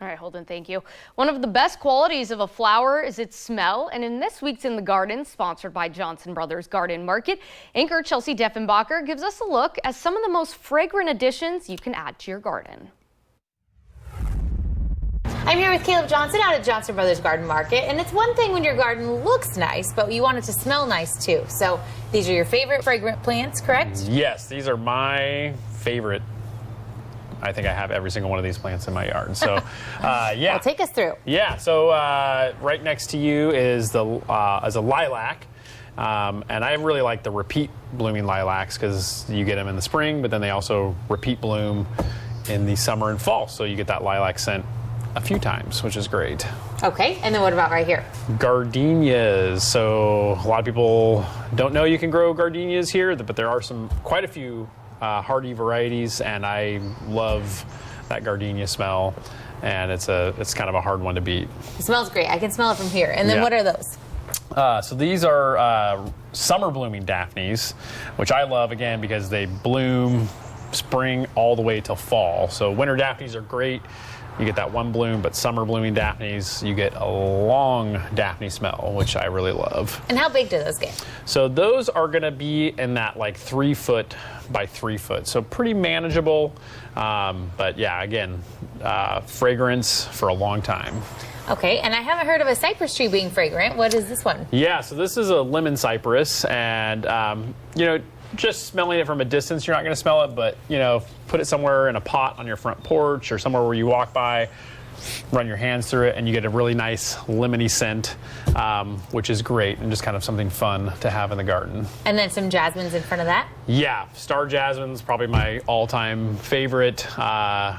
All right, Holden, thank you. One of the best qualities of a flower is its smell, and in this week's In the Garden, sponsored by Johnson Brothers Garden Market, anchor Chelsea Deffenbacher gives us a look at some of the most fragrant additions you can add to your garden. I'm here with Caleb Johnson out at Johnson Brothers Garden Market, and it's one thing when your garden looks nice, but you want it to smell nice too. So these are your favorite fragrant plants, correct? Yes, these are my favorite. I think I have every single one of these plants in my yard. So, yeah. Well, take us through. Yeah. So, right next to you is a lilac, and I really like the repeat blooming lilacs because you get them in the spring, but then they also repeat bloom in the summer and fall. So you get that lilac scent a few times, which is great. Okay. And then what about right here? Gardenias. So a lot of people don't know you can grow gardenias here, but there are quite a few hardy varieties, and I love that gardenia smell, and it's kind of a hard one to beat. It smells great. I can smell it from here. And then What are those? So these are summer blooming daphnes, which I love again because they bloom spring all the way till fall. So winter daphnes are great. You get that one bloom, but summer blooming daphnes, you get a long daphne smell, which I really love. And how big do those get? So those are going to be in that like 3 foot by 3 foot. So pretty manageable. But yeah, again, fragrance for a long time. Okay, and I haven't heard of a cypress tree being fragrant. What is this one? Yeah, so this is a lemon cypress, and you know, just smelling it from a distance, you're not going to smell it, but you know, put it somewhere in a pot on your front porch or somewhere where you walk by, run your hands through it, and you get a really nice lemony scent, which is great and just kind of something fun to have in the garden. And then some jasmines in front of that? Yeah, star jasmine's probably my all-time favorite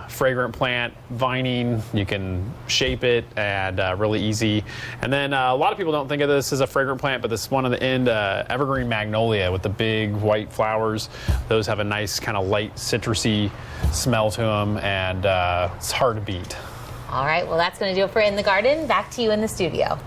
fragrant plant. Vining, you can shape it, and really easy. And then a lot of people don't think of this as a fragrant plant, but this one on the end, evergreen magnolia with the big white flowers. Those have a nice kind of light citrusy smell to them, and it's hard to beat. All right, well, that's going to do it for In the Garden. Back to you in the studio.